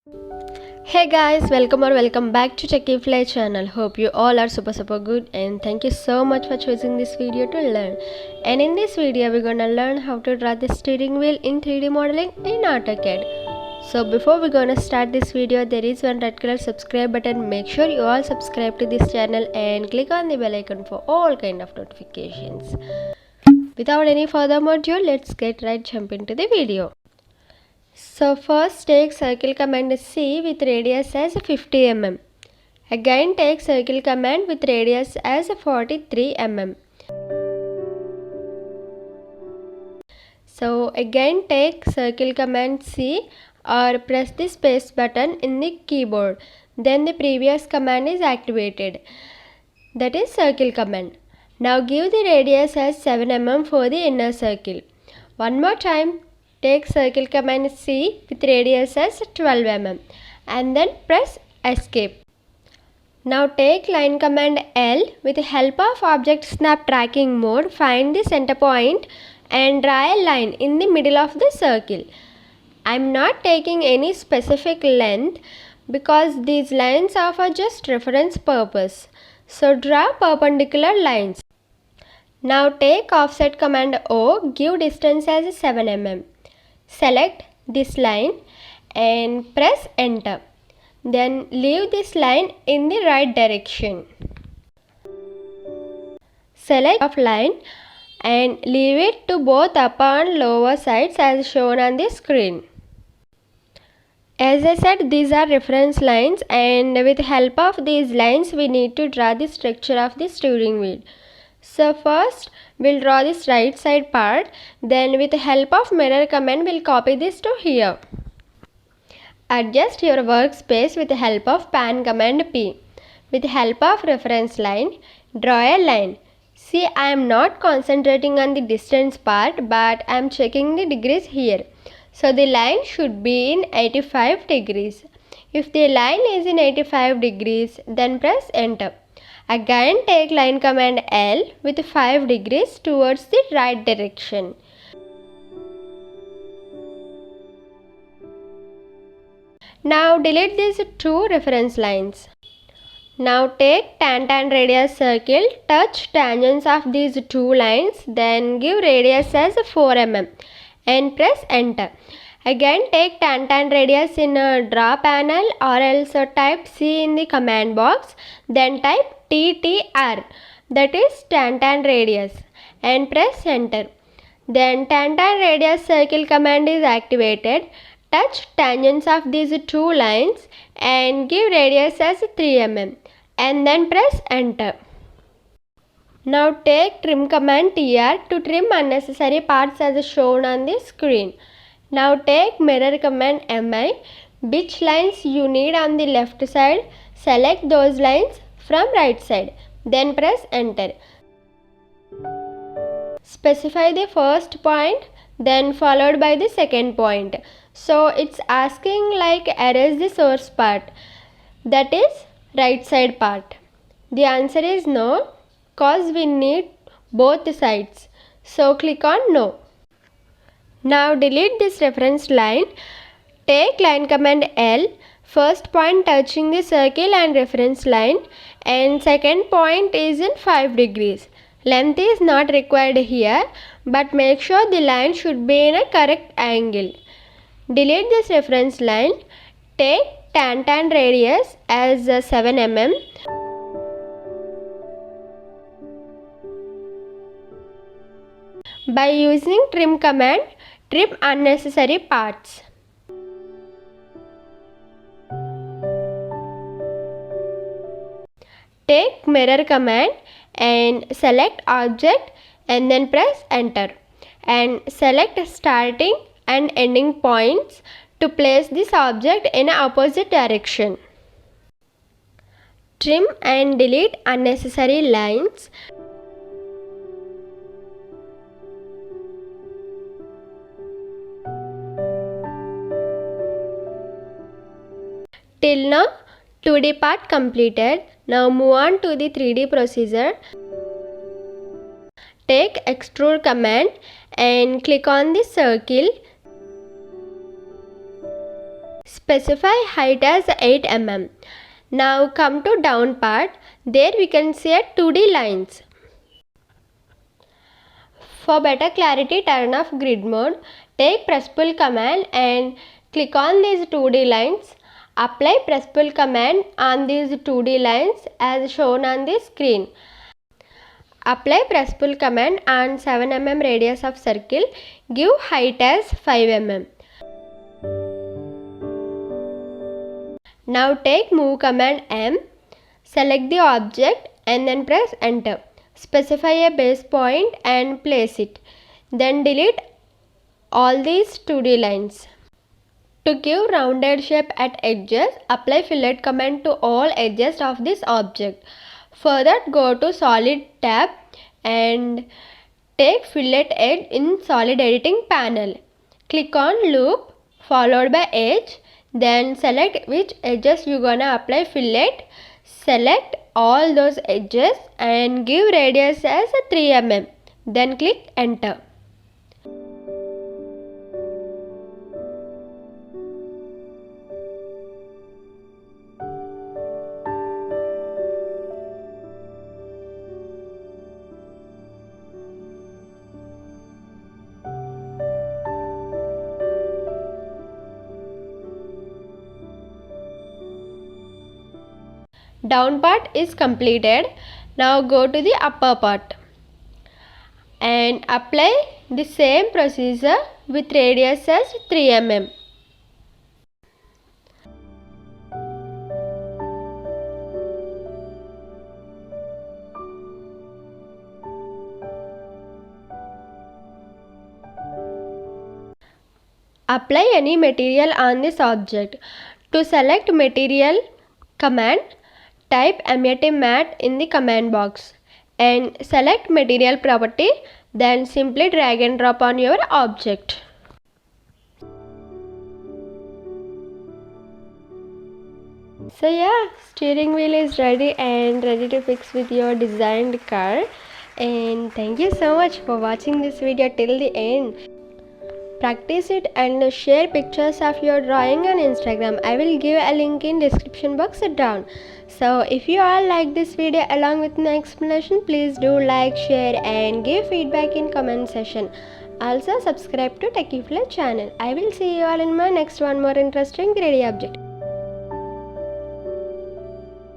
Hey guys, welcome back to Techifly channel. Hope you all are super good and thank you so much for choosing this video to learn. And in this video we're gonna learn how to draw the steering wheel in 3D modeling in AutoCAD. So before we're gonna start this video, there is one red color subscribe button. Make sure you all subscribe to this channel and click on the bell icon for all kind of notifications. Without any further ado, let's jump into the video. So first take circle command C with radius as 50 mm. Again take circle command with radius as 43 mm. So again take circle command C or press the space button in the keyboard. Then the previous command is activated. That is circle command. Now give the radius as 7 mm for the inner circle. One more time. Take circle command C with radius as 12 mm and then press escape. Now take line command L with the help of object snap tracking mode. Find the center point and draw a line in the middle of the circle. I am not taking any specific length because these lines are for just reference purpose. So draw perpendicular lines. Now take offset command O, give distance as 7 mm. Select this line and press enter. Then leave this line in the right direction. Select off line and leave it to both upper and lower sides as shown on the screen. As I said, these are reference lines and with help of these lines we need to draw the structure of the steering wheel. So first we'll draw this right side part, then with the help of mirror command we'll copy this to here. Adjust your workspace with the help of pan command P. With the help of reference line, draw a line. See, I am not concentrating on the distance part but I am checking the degrees here. So the line should be in 85 degrees. If the line is in 85 degrees, then press enter. Again take line command L with 5 degrees towards the right direction. Now delete these two reference lines. Now take tan radius circle, touch tangents of these two lines, then give radius as 4 mm and press enter. Again take tan radius in a draw panel or else type C in the command box, then type TTR, that is tan radius, and press enter. Then tan radius circle command is activated. Touch tangents of these two lines and give radius as 3 mm and then press enter. Now take trim command TR to trim unnecessary parts as shown on the screen. Now take mirror command MI. Which lines you need on the left side, select those lines from right side. Then press enter. Specify the first point, then followed by the second point. So it's asking like erase the source part, that is right side part. The answer is no, cause we need both sides. So click on no. Now delete this reference line. Take line command L, first point touching the circle and reference line and second point is in 5 degrees. Length is not required here but make sure the line should be in a correct angle. Delete this reference line. Take tan radius as 7 mm. By using trim command, trim unnecessary parts. Take mirror command and select object and then press enter. And select starting and ending points to place this object in opposite direction. Trim and delete unnecessary lines. Till now 2D part completed. Now move on to the 3D procedure. Take extrude command and click on the circle. Specify height as 8 mm. Now come to down part. There we can see a 2D lines. For better clarity, turn off grid mode. Take press pull command and click on these 2D lines. Apply press pull command on these 2D lines as shown on the screen. Apply press pull command on 7 mm radius of circle. Give height as 5 mm. Now take move command M. Select the object and then press enter. Specify a base point and place it. Then delete all these 2D lines. To give rounded shape at edges, apply fillet command to all edges of this object. Further, go to solid tab and take fillet edge in solid editing panel. Click on loop followed by edge. Then select which edges you gonna apply fillet. Select all those edges and give radius as 3 mm. Then click enter. Down part is completed. Now go to the upper part and apply the same procedure with radius as 3 mm. Apply any material on this object. To select material command, type MET matte in the command box and select material property, then simply drag and drop on your object. So yeah, steering wheel is ready and ready to fix with your designed car. And thank you so much for watching this video till the end. Practice it and share pictures of your drawing on Instagram. I will give a link in description box down. So if you all like this video along with my explanation, please do like, share and give feedback in comment section. Also subscribe to TechieFlow channel. I will see you all in my next one more interesting 3D object.